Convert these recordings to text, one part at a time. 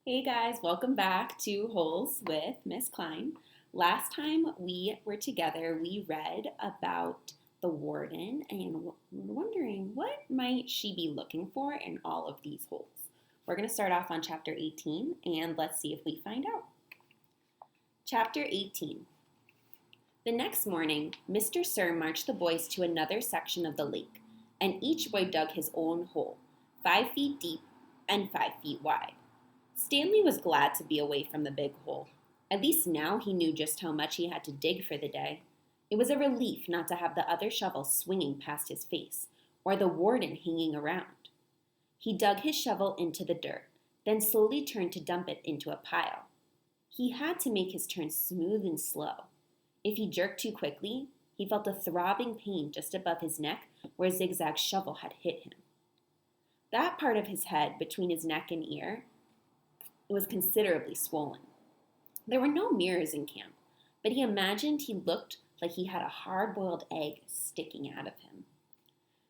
Hey guys, welcome back to Holes with Ms Klein. Last time we were together, we read about the warden and we're wondering what might she be looking for in all of these holes. We're going to start off on chapter 18 and let's see if we find out. Chapter 18. The next morning, Mr. Sir marched the boys to another section of the lake, and each boy dug his own hole, 5 feet deep and 5 feet wide. Stanley was glad to be away from the big hole. At least now he knew just how much he had to dig for the day. It was a relief not to have the other shovel swinging past his face, or the warden hanging around. He dug his shovel into the dirt, then slowly turned to dump it into a pile. He had to make his turn smooth and slow. If he jerked too quickly, he felt a throbbing pain just above his neck where a zigzag shovel had hit him. That part of his head between his neck and ear was considerably swollen. There were no mirrors in camp, but he imagined he looked like he had a hard-boiled egg sticking out of him.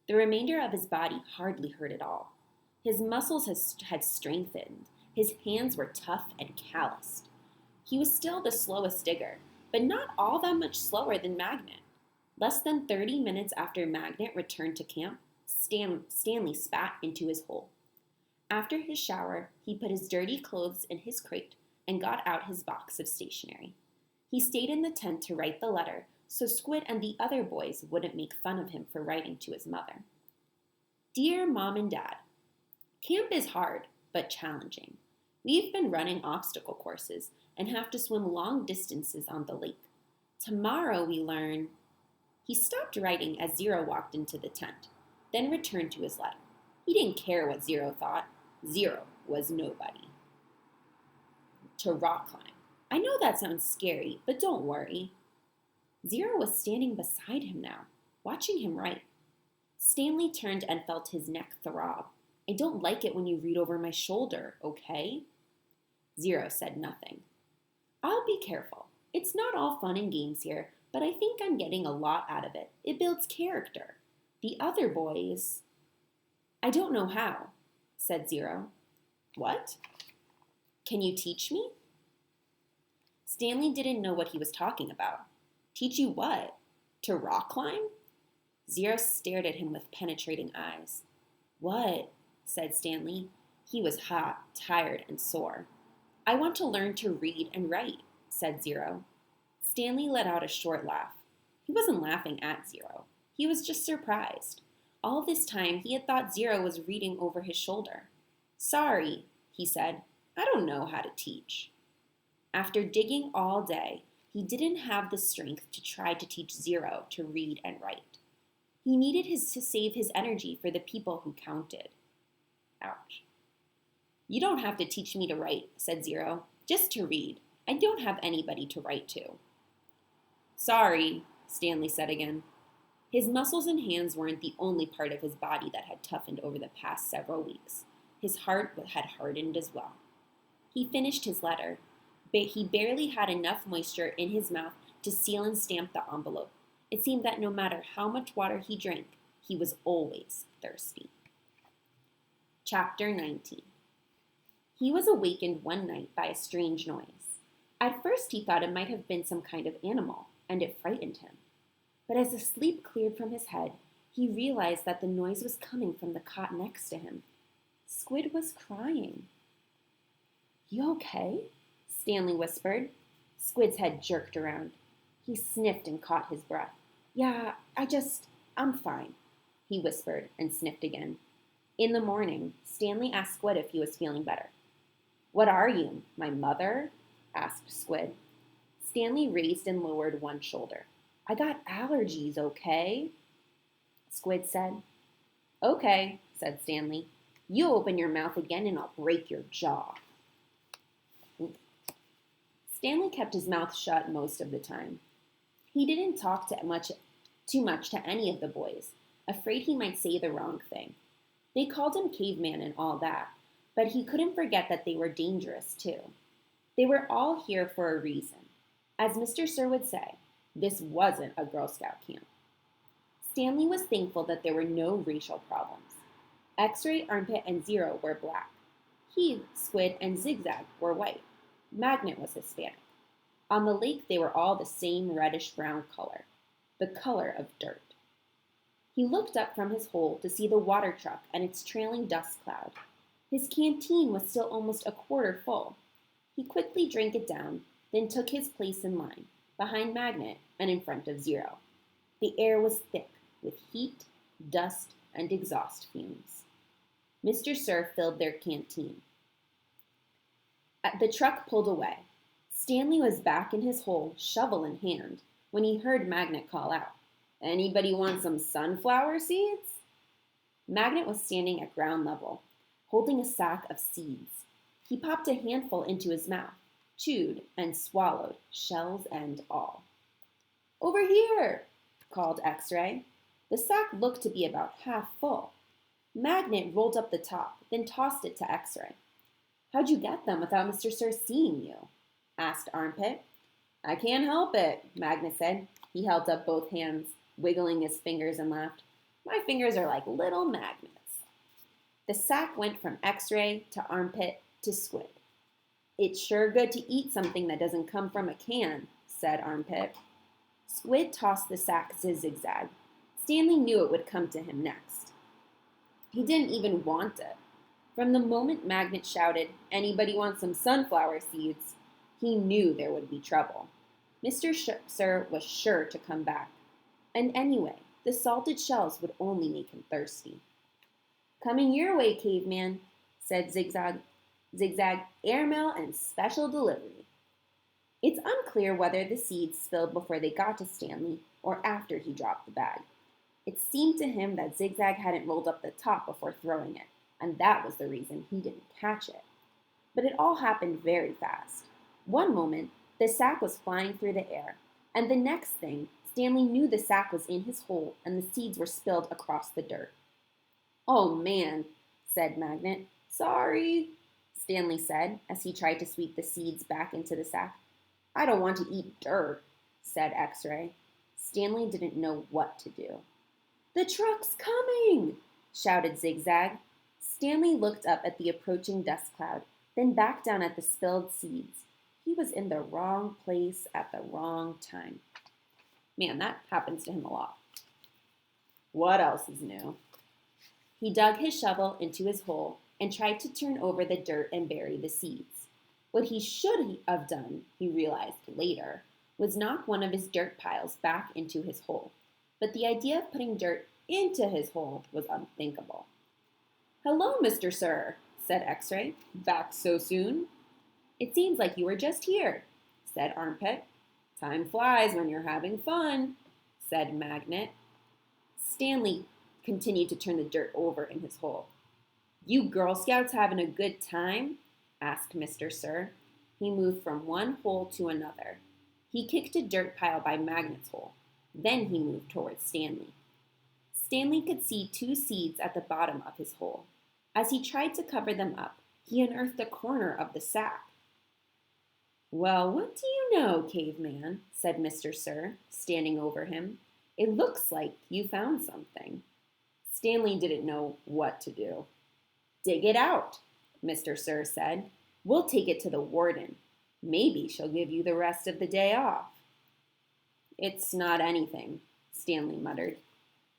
The remainder of his body hardly hurt at all. His muscles had strengthened. His hands were tough and calloused. He was still the slowest digger, but not all that much slower than Magnet. Less than 30 minutes after Magnet returned to camp, Stanley spat into his hole. After his shower, he put his dirty clothes in his crate and got out his box of stationery. He stayed in the tent to write the letter so Squid and the other boys wouldn't make fun of him for writing to his mother. Dear Mom and Dad, camp is hard, but challenging. We've been running obstacle courses and have to swim long distances on the lake. Tomorrow we learn... He stopped writing as Zero walked into the tent, then returned to his letter. He didn't care what Zero thought. Zero was nobody. To rock climb. I know that sounds scary, but don't worry. Zero was standing beside him now, watching him write. Stanley turned and felt his neck throb. I don't like it when you read over my shoulder, okay? Zero said nothing. I'll be careful. It's not all fun and games here, but I think I'm getting a lot out of it. It builds character. The other boys... I don't know how, said Zero. What? Can you teach me? Stanley didn't know what he was talking about. Teach you what? To rock climb? Zero stared at him with penetrating eyes. What? Said Stanley. He was hot, tired, and sore. I want to learn to read and write, said Zero. Stanley let out a short laugh. He wasn't laughing at Zero. He was just surprised. All this time, he had thought Zero was reading over his shoulder. Sorry, he said. I don't know how to teach. After digging all day, he didn't have the strength to try to teach Zero to read and write. He needed to save his energy for the people who counted. Ouch. You don't have to teach me to write, said Zero. Just to read. I don't have anybody to write to. Sorry, Stanley said again. His muscles and hands weren't the only part of his body that had toughened over the past several weeks. His heart had hardened as well. He finished his letter, but he barely had enough moisture in his mouth to seal and stamp the envelope. It seemed that no matter how much water he drank, he was always thirsty. Chapter 19. He was awakened one night by a strange noise. At first he thought it might have been some kind of animal, and it frightened him. But as the sleep cleared from his head, he realized that the noise was coming from the cot next to him. Squid was crying. You okay? Stanley whispered. Squid's head jerked around. He sniffed and caught his breath. Yeah, I'm fine, he whispered and sniffed again. In the morning, Stanley asked Squid if he was feeling better. What are you, my mother? Asked Squid. Stanley raised and lowered one shoulder. I got allergies, okay? Squid said. Okay, said Stanley. You open your mouth again and I'll break your jaw. Stanley kept his mouth shut most of the time. He didn't talk too much to any of the boys, afraid he might say the wrong thing. They called him caveman and all that, but he couldn't forget that they were dangerous too. They were all here for a reason. As Mr. Sir would say, this wasn't a Girl Scout camp. Stanley was thankful that there were no racial problems. X-ray, armpit, and Zero were black. He, Squid, and Zigzag were white. Magnet was Hispanic. On the lake, they were all the same reddish-brown color, the color of dirt. He looked up from his hole to see the water truck and its trailing dust cloud. His canteen was still almost a quarter full. He quickly drank it down, then took his place in line, behind Magnet and in front of Zero. The air was thick with heat, dust, and exhaust fumes. Mr. Sir filled their canteen. The truck pulled away. Stanley was back in his hole, shovel in hand, when he heard Magnet call out, "Anybody want some sunflower seeds?" Magnet was standing at ground level, holding a sack of seeds. He popped a handful into his mouth, chewed, and swallowed, shells and all. "Over here," called X-Ray. The sack looked to be about half full. Magnet rolled up the top, then tossed it to X-Ray. "How'd you get them without Mr. Sir seeing you?" asked Armpit. "I can't help it," Magnet said. He held up both hands, wiggling his fingers, and laughed. "My fingers are like little magnets." The sack went from X-Ray to Armpit to Squid. "It's sure good to eat something that doesn't come from a can," said Armpit. Squid tossed the sack to Zigzag. Stanley knew it would come to him next. He didn't even want it. From the moment Magnet shouted, "Anybody want some sunflower seeds?" he knew there would be trouble. Mr. Sir was sure to come back. And anyway, the salted shells would only make him thirsty. "Coming your way, caveman," said Zigzag. "Zigzag, airmail and special delivery." It's unclear whether the seeds spilled before they got to Stanley or after he dropped the bag. It seemed to him that Zigzag hadn't rolled up the top before throwing it, and that was the reason he didn't catch it. But it all happened very fast. One moment, the sack was flying through the air, and the next thing, Stanley knew the sack was in his hole and the seeds were spilled across the dirt. "Oh, man," said Magnet. "Sorry," Stanley said as he tried to sweep the seeds back into the sack. "I don't want to eat dirt," said X-Ray. Stanley didn't know what to do. "The truck's coming!" shouted Zigzag. Stanley looked up at the approaching dust cloud, then back down at the spilled seeds. He was in the wrong place at the wrong time. Man, that happens to him a lot. What else is new? He dug his shovel into his hole and tried to turn over the dirt and bury the seeds. What he should have done, he realized later, was knock one of his dirt piles back into his hole. But the idea of putting dirt into his hole was unthinkable. "Hello, Mr. Sir," said X-Ray. "Back so soon?" "It seems like you were just here," said Armpit. "Time flies when you're having fun," said Magnet. Stanley continued to turn the dirt over in his hole. "You Girl Scouts having a good time?" asked Mr. Sir. He moved from one hole to another. He kicked a dirt pile by Magnet's hole. Then he moved towards Stanley. Stanley could see two seeds at the bottom of his hole. As he tried to cover them up, he unearthed a corner of the sack. "Well, what do you know, caveman?" said Mr. Sir, standing over him. "It looks like you found something." Stanley didn't know what to do. "Dig it out," Mr. Sir said. "We'll take it to the warden. Maybe she'll give you the rest of the day off." "It's not anything," Stanley muttered.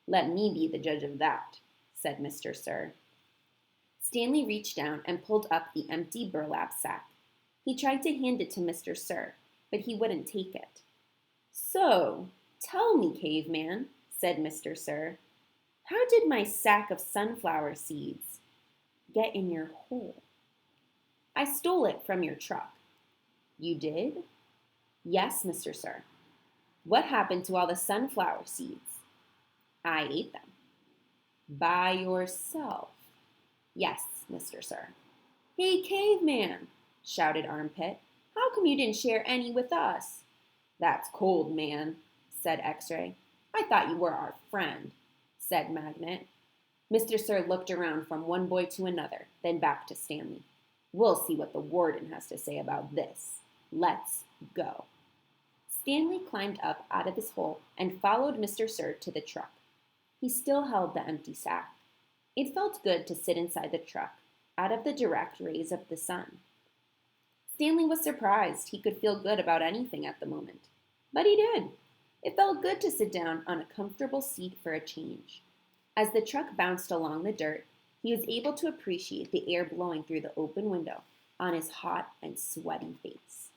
"Let me be the judge of that," said Mr. Sir. Stanley reached down and pulled up the empty burlap sack. He tried to hand it to Mr. Sir, but he wouldn't take it. "So, tell me, caveman," said Mr. Sir, "how did my sack of sunflower seeds get in your hole?" "I stole it from your truck." "You did?" "Yes, Mr. Sir." "What happened to all the sunflower seeds?" "I ate them." "By yourself?" "Yes, Mr. Sir." "Hey, caveman!" shouted Armpit. "How come you didn't share any with us?" "That's cold, man," said X-Ray. "I thought you were our friend," said Magnet. Mr. Sir looked around from one boy to another, then back to Stanley. "We'll see what the warden has to say about this. Let's go." Stanley climbed up out of his hole and followed Mr. Sir to the truck. He still held the empty sack. It felt good to sit inside the truck. out of the direct rays of the sun. Stanley was surprised he could feel good about anything at the moment. But he did. It felt good to sit down on a comfortable seat for a change. As the truck bounced along the dirt, he was able to appreciate the air blowing through the open window on his hot and sweaty face.